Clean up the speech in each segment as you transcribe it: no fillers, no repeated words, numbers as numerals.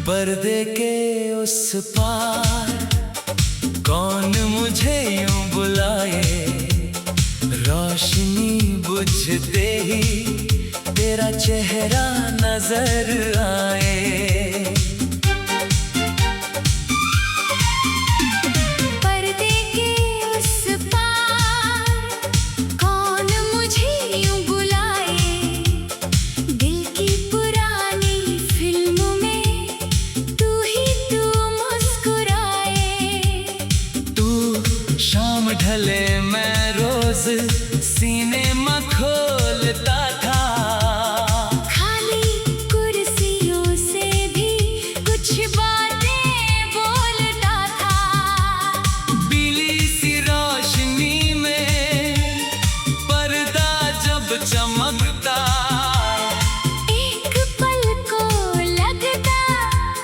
पर्दे के उस पार कौन मुझे यूं बुलाए, रोशनी बुझते ही तेरा चेहरा नजर आए। ढले मैं रोज सिनेमा खोलता था, खाली कुर्सियों से भी कुछ बातें बोलता था। पीली सी रोशनी में पर्दा जब चमकता, एक पल को लगता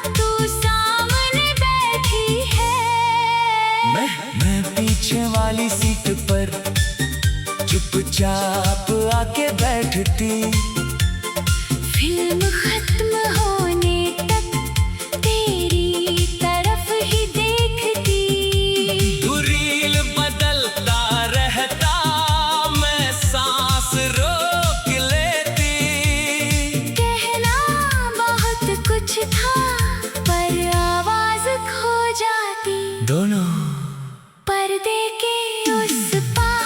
तू सामने बैठी है। मैं पीछे वाली सीट पर चुपचाप आके बैठती, फिल्म खत्म होने तक तेरी तरफ ही देखती। तू रील बदलता रहता, मैं सांस रोक लेती। कहना बहुत कुछ था पर आवाज खो जाती। दोनों पर्दे के उस पार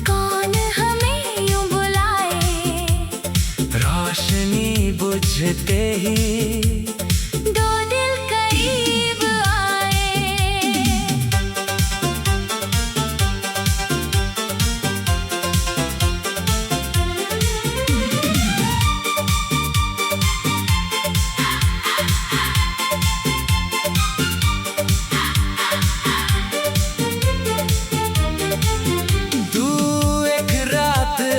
कौन हमें यूं बुलाए, रोशनी बुझते ही दो दिल करीब आए।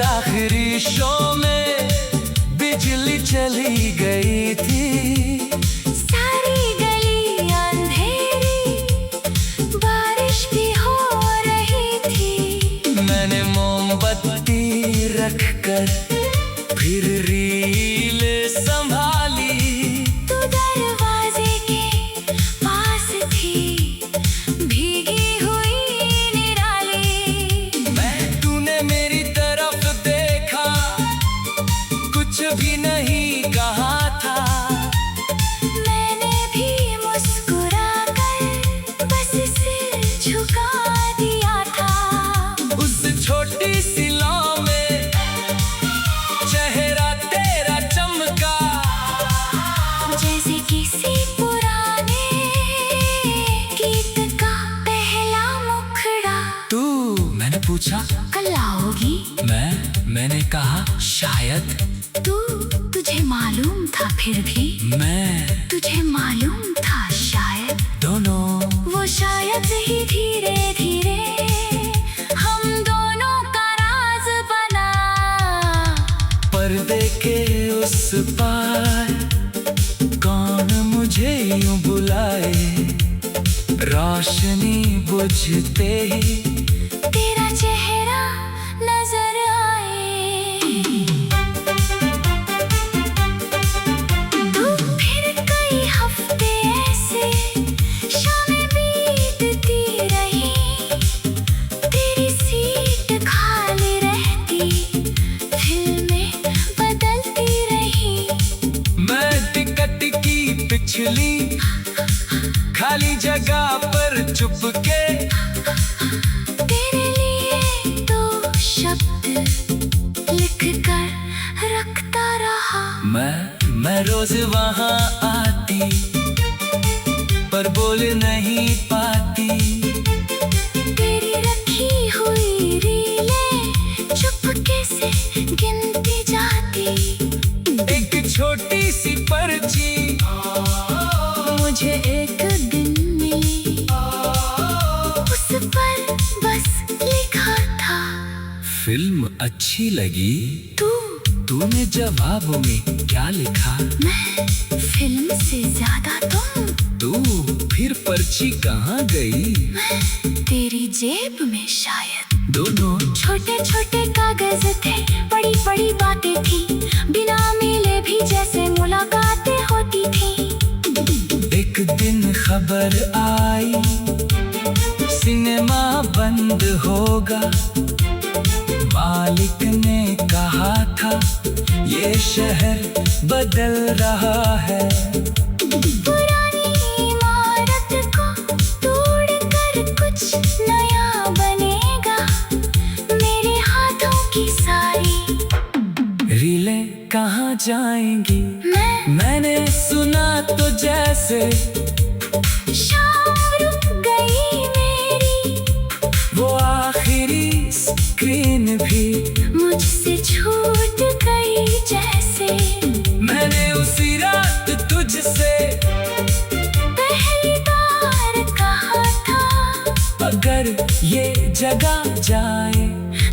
आखिरी शो में बिजली चली गई थी, सारी गली अंधेरी, बारिश भी हो रही थी। मैंने मोमबत्ती रखकर फिर रील संभाली। तू दरवाजे के पास थी, भीगी हुई निराली। तूने मेरी तरफ देखा, कुछ भी नहीं कहा था। मैंने भी मुस्कुरा कर बस सिर झुका दिया था। उस छोटी सी लौ में चेहरा तेरा चमका, जैसे किसी पुराने गीत का पहला मुखड़ा। मैंने पूछा कल आओगी? मैंने कहा शायद। तुझे मालूम था फिर भी? तुझे मालूम था शायद। दोनों वो शायद ही धीरे धीरे हम दोनों का राज बना। पर्दे के उस पार कौन मुझे यूं बुलाए, रोशनी बुझते ही तेरा चेहरा नजर आए। तू फिर कई हफ्ते ऐसे शामें बीतती रही, तेरी सीट खाली रहती, फिल्में बदलती रही। मैं टिकट की पिछली खाली जगह पर चुपके तेरे लिए दो शब्द लिख कर रखता रहा। मैं रोज वहां आती पर बोल नहीं पाती। तेरी रखी हुई रीलें चुपके से गिनती जाती। एक छोटी सी पर्ची मुझे एक दिन मिली, उस पर बस लिखा था फिल्म अच्छी लगी। तू तूने जवाब में क्या लिखा? मैं फिल्म से ज्यादा तू फिर पर्ची कहाँ गई? तेरी जेब में शायद। दोनों छोटे छोटे कागज थे, बड़ी बड़ी बातें थी, बिना मिले भी जैसे मुलाकातें होती थी। खबर आई सिनेमा बंद होगा। मालिक ने कहा था ये शहर बदल रहा है। पुरानी इमारत को तोड़कर कुछ नया बनेगा। मेरे हाथों की सारी रीलें कहाँ जाएंगी? मैंने सुना तो जैसे शाम रुक गई मेरी, वो आखिरी स्क्रीन भी मुझसे छूट गई जैसे। मैंने उसी रात तुझसे पहली बार कहा था अगर ये जगह जाए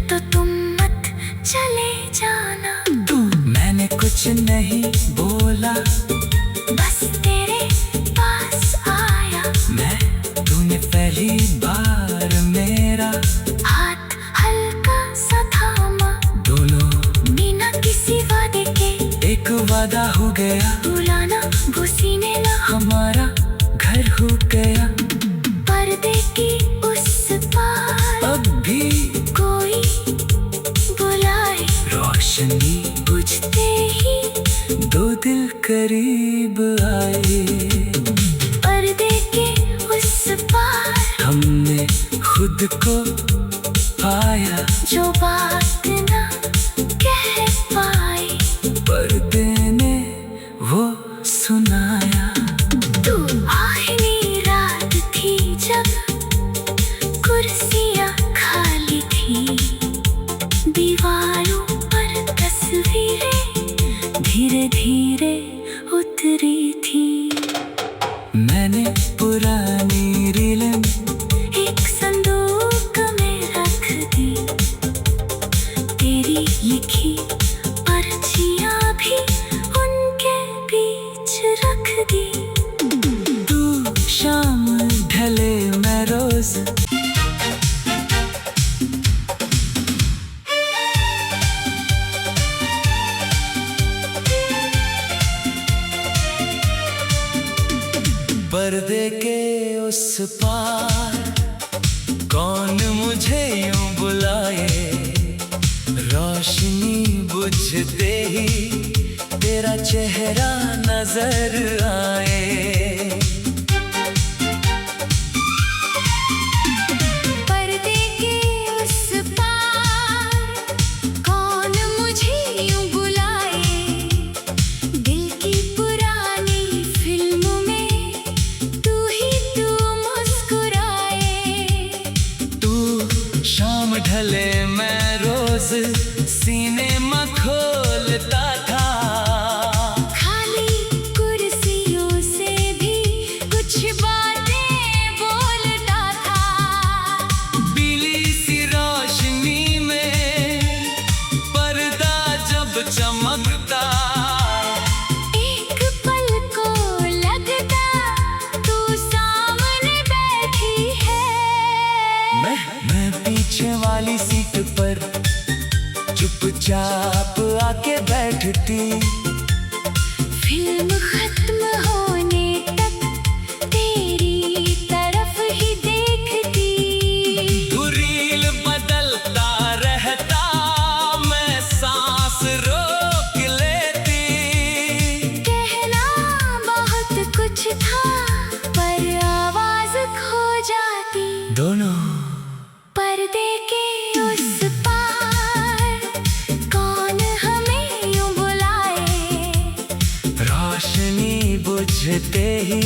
तो तुम मत चले जाना। तू मैंने कुछ नहीं बोला, बस तेरे पास आया मैं तूने पहली बार मेरा हाथ हल्का सा थामा। दोनों बिना किसी वादे के एक वादा हो गया। बुलाना वो सीने ना हमारा घर हो गया। पर्दे की उस पार अब भी कोई बुलाए, रोशनी बुझते ही दो दिल करीब आए। पर्दे के उस पार हमने खुद को पाया, जो बात ना कह पाए पर्दे ने वो सुनाया। तू आखिरी रात थी जब कुर्सियाँ खाली थी, दीवारों पर तस्वीरें धीरे धीरे उतरी थी। मैंने पुरानी रीलें एक संदूक में रख दी, तेरी लिखी पर्चियाँ भी उनके बीच रख दी। तू शाम ढले मैं रोज पर्दे के उस पार कौन मुझे यूं बुलाए। रोशनी बुझते ही तेरा चेहरा नजर आए। पर्दे के उस पार कौन मुझे यूं बुलाए। दिल की पुरानी फिल्म में तू ही तू मुस्कुराए। तू शाम ढले मैं रोज सिनेमा खोलता था। खाली कुर्सियों से भी कुछ बातें बोलता था। पीली सी रोशनी में पर्दा जब चमकता, एक पल को लगता तू सामने बैठी है। मैं पीछे वाली सीट पर चुपचाप आके बैठती। फिल्म खत्म होने तक तेरी तरफ ही देखती। तू रील बदलता रहता, मैं सांस रोक लेती। कहना बहुत कुछ था पर आवाज खो जाती। दोनों पर्दे के उस पार कौन हमें यूं बुलाए। रोशनी बुझते ही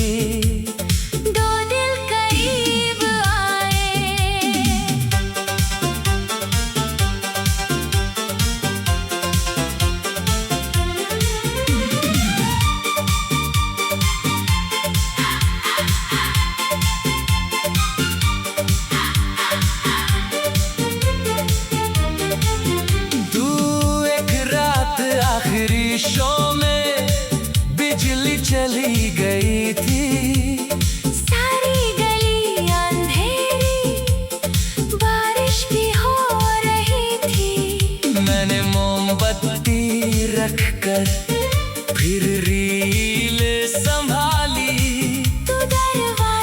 दो दिल करीब आए। तू एक रात आखिरी शो में बिजली चली गई थी। सारी गली अंधेरी, बारिश भी हो रही थी। मैंने मोमबत्ती रखकर फिर रील संभाली। तू दरवाजे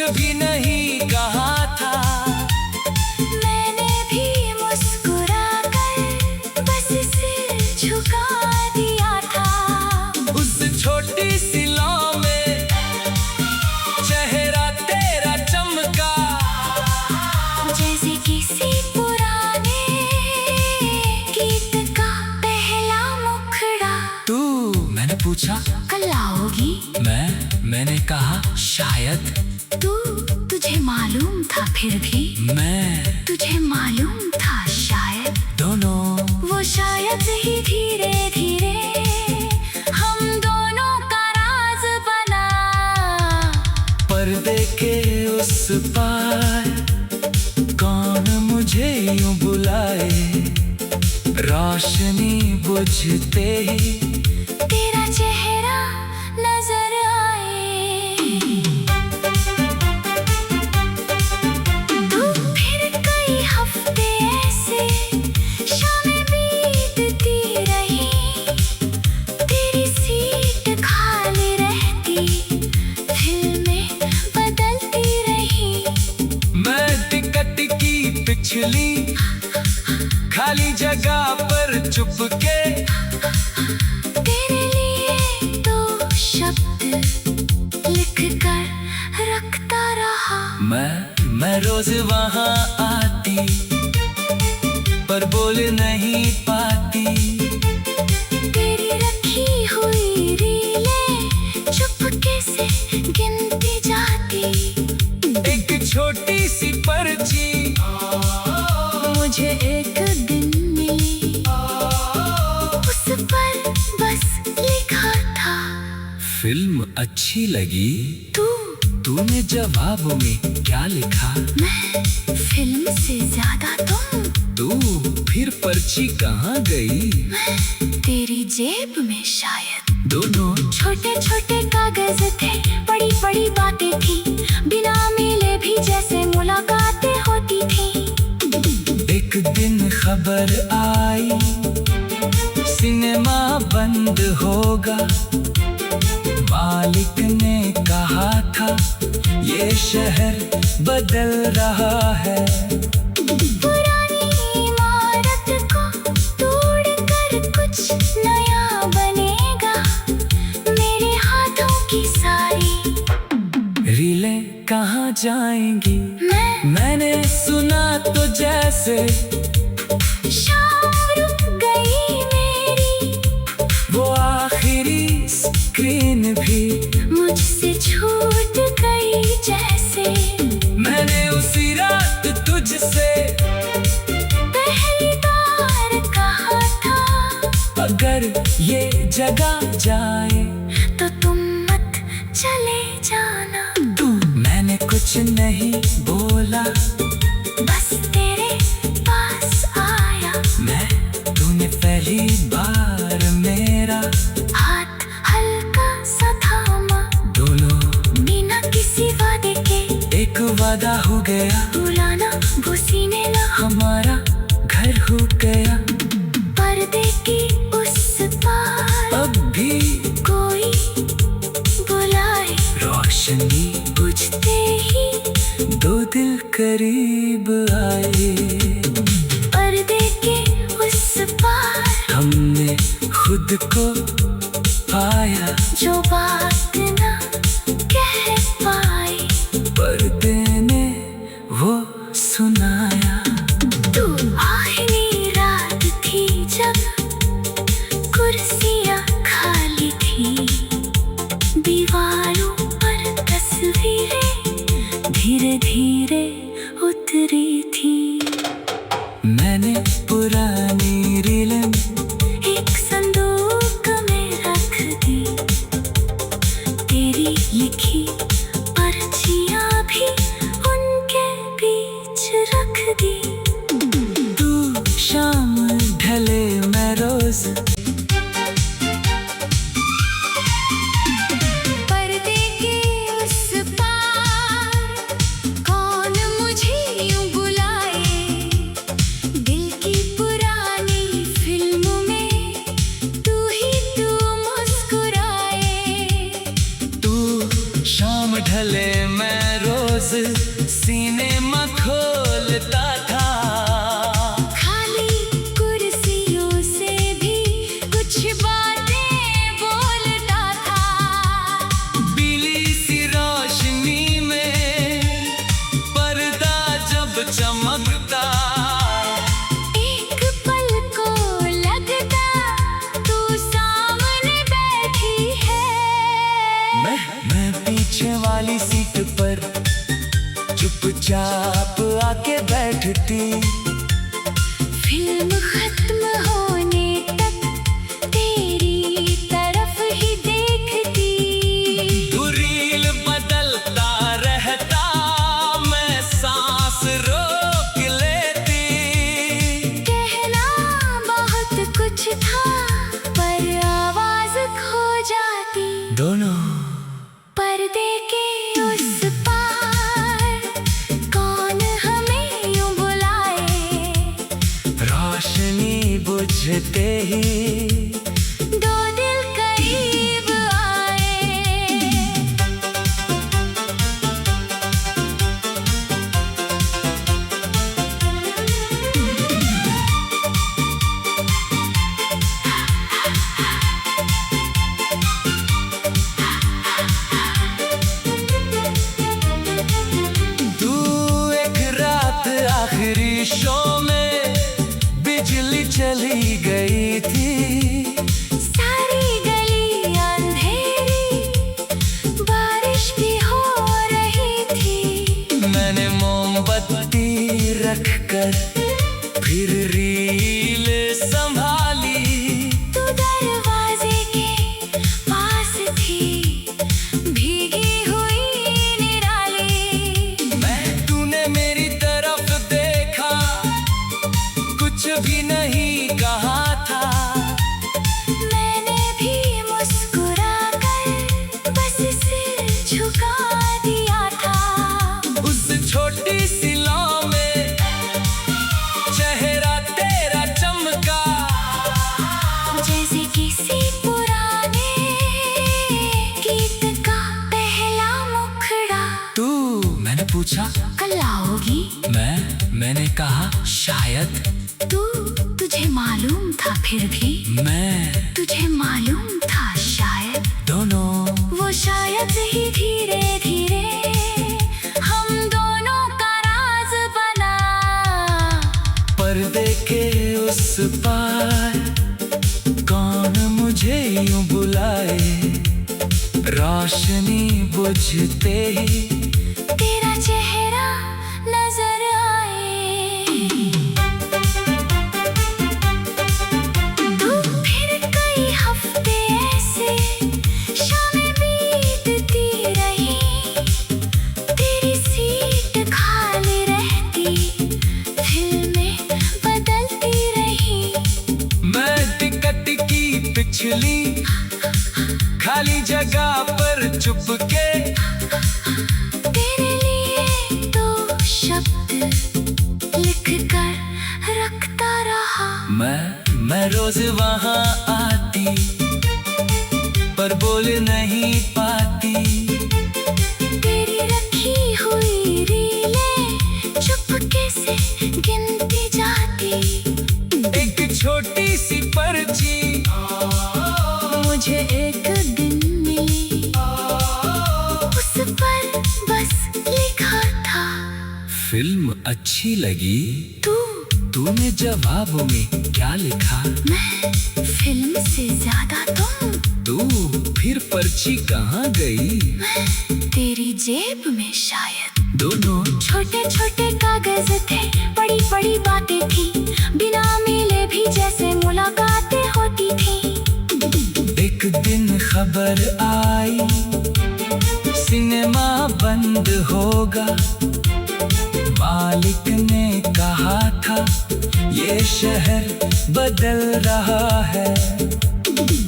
भी नहीं कहा था। मैंने भी मुस्कुरा कर बस सिर झुका दिया था। उस छोटी सी लौ में चेहरा तेरा चमका, जैसे किसी पुराने गीत का पहला मुखड़ा। तू, मैंने पूछा कल आओगी? मैंने कहा शायद। तुझे मालूम था फिर भी? तुझे मालूम था शायद। दोनों वो शायद ही धीरे धीरे हम दोनों का राज बना। पर्दे के उस पार कौन मुझे यूं बुलाए, रोशनी बुझते ही तेरा चेहरा नजर आए। तो फिर कई हफ्ते ऐसे शामें बीतती रही, तेरी सीट खाली रहती, फिल्में बदलती रही। मैं टिकट की पिछली खाली जगह पर चुपके तेरे लिए दो शब्द लिख कर रखता रहा। मैं रोज वहां आती पर बोल नहीं पाती। तेरी रखी हुई रीलें चुपके से गिनती जाती। एक छोटी सी पर्ची मुझे एक दिन मिली, उस पर बस लिखा था फिल्म अच्छी लगी। तू। तूने जवाब में क्या लिखा? मैं फिल्म से ज्यादा तुम। तू फिर पर्ची कहाँ गई? तेरी जेब में शायद। दोनों छोटे छोटे कागज थे, बड़ी बड़ी बातें थी, बिना मिले भी जैसे मुलाकातें होती थी। एक दिन खबर आई सिनेमा बंद होगा, मालिक ने कहा था ये शहर बदल रहा है। पुरानी इमारत को तोड़कर कुछ नया बनेगा, मेरे हाथों की सारी रीलें कहाँ जाएंगी? मैंने सुना तो जैसे शाम रुक गई मेरी, वो आखिरी स्क्रीन भी मुझसे छूट गई जैसे। मैंने उसी रात तुझसे पहली बार कहा था, अगर ये जगह जाए तो तुम मत चले जाना। मैंने कुछ नहीं बोला, बस तेरे पास आया तूने पहली बार मेरा हाथ हल्का सा थामा। दोनों बिना किसी वादे के एक वादा हो गया, बुलाना वो सीने ना हमारा घर हो गया। पर्दे की उस पार अब भी कोई बुलाए, रोशनी बुझते ही दो दिल करीब आए। पर्दे के उस पार हमने खुद को पाया, जो बात ना कह पाए, पर्दे ने वो सुनाया। तू आखिरी रात थी जब कुर्सियां खाली थी, दीवारों पर तस्वीरें धीरे धीरे उतरी थी। मैंने पुरानी रीलें एक संदूक में रख दी, तेरी लिखी पर्चियां भी उनके बीच रख दी। तू शाम ढले मैं रोज पर्दे के उस पार रोज सीने में खोलता था। खाली कुर्सियों से भी कुछ बातें बोलता था। पीली सी रोशनी में पर्दा जब चमकता, एक पल को लगता तू सामने बैठी है। मैं पीछे वाली सीट पर चुपचाप आके बैठती। फिल्म खत्म होने तक तेरी तरफ ही देखती। तू रील बदलता रहता, मैं सांस रोक लेती। कहना बहुत कुछ था पर आवाज खो जाती। दोनों पर्दे के उस पार कौन हमें यूं बुलाए। रोशनी बुझते ही दो दिल करीब आए। तू एक रात आखिरी शो में बिजली चली गई थी। सारी गली अंधेरी, बारिश भी हो रही थी। मैंने मोमबत्ती रखकर फिर रील संभाली। तू दरवाजे के पास थी, भीगी हुई निराली। तूने मेरी तरफ देखा, कुछ भी नहीं कहा था। मैंने भी मुस्कुरा कर बस सिर झुका दिया था। उस छोटी सी लौ में चेहरा तेरा चमका, जैसे किसी पुराने गीत का पहला मुखड़ा। मैंने पूछा कल आओगी? मैंने कहा शायद। तुझे मालूम था फिर भी? तुझे मालूम था शायद। दोनों वो शायद ही धीरे धीरे हम दोनों का राज बना। पर्दे के उस पार कौन मुझे यूं बुलाए। रोशनी बुझते ही तेरा चेहरा नजर आए। तू फिर कई हफ्ते ऐसे शामें बीतती रही। तेरी सीट खाली रहती, फिल्में बदलती रही। मैं टिकट की पिछली खाली जगह पर चुपके तेरे लिए दो शब्द लिख कर रखता रहा। मैं रोज वहां आती पर बोल नहीं पाती। तेरी रखी हुई रीलें चुपके से गिनती जाती। एक छोटी सी पर्ची मुझे एक दिन मिली, उस पर बस लिखा था फिल्म अच्छी लगी। तू। तूने जवाब में क्या लिखा? मैं फिल्म से ज्यादा तुम। तू फिर पर्ची कहाँ गई? तेरी जेब में शायद। दोनों छोटे छोटे कागज थे, बड़ी बड़ी बातें थी। बिना मिले भी जैसे मुलाकातें होती थी। एक दिन खबर आई, सिनेमा बंद होगा। मालिक ने कहा था ये शहर बदल रहा है।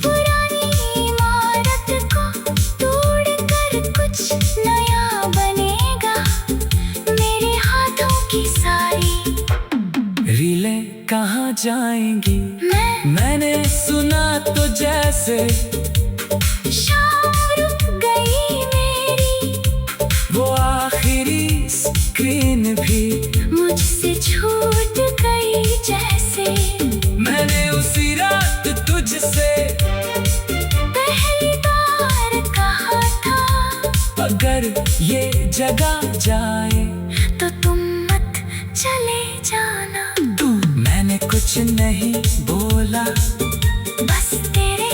पुरानी इमारत को तोड़कर कुछ नया बनेगा। मेरे हाथों की सारी रीलें कहाँ जाएंगी? मैंने सुना तो जैसे शाम रुक गई मेरी। वो आखिरी स्क्रीन भी मुझसे छूट गई जैसे मैंने उसी रात तुझसे पहली बार कहा था। अगर ये जगा जाए तो तुम मत चले जाना। मैंने कुछ नहीं बोला, बस तेरे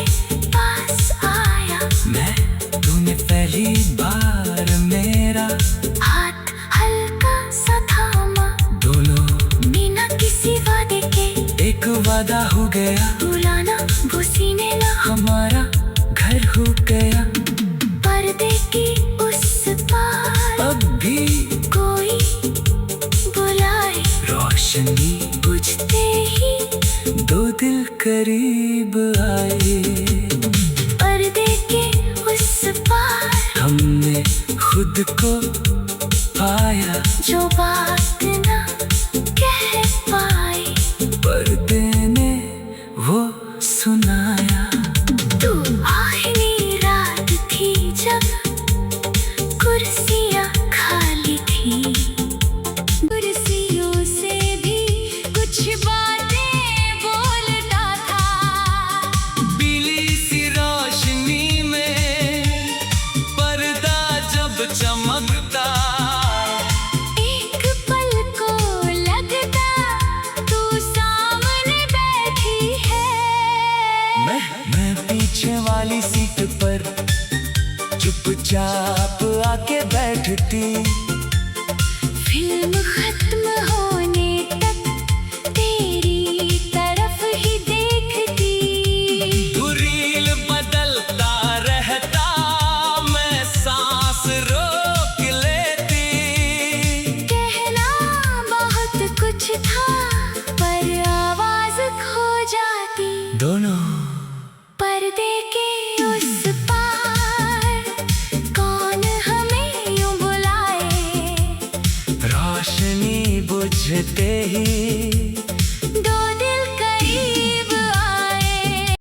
पास आया मैं तूने पहली बार मेरा हाथ हल्का सा थामा। दोनों बिना किसी वादे के एक वादा हो गया, बुलाना वो सीने ना हमारा घर हो गया। पर्दे की उस पार अब भी कोई बुलाए, रोशनी बुझते ही दो दिल करीब आए। पर्दे के उस पार हमने खुद को पाया, जो बात ना कह पाए पर्दे ने वो सुनाया। तू आखिरी रात थी जब कुर्सियाँ खाली थी। कुर्सियों से भी कुछ बातें बोलता था। पीली सी रोशनी में पर्दा जब चमकता, एक पल को लगता तू सामने बैठी है। मैं पीछे वाली सीट पर चुपचाप आके बैठती। फिल्म खत्म होने तक तेरी तरफ ही देखती। तू रील बदलता रहता, मैं सांस रोक लेती। कहना बहुत कुछ था पर आवाज खो जाती। दोनों पर्दे के उस पार कौन हमें यूं बुलाए, रोशनी बुझते ही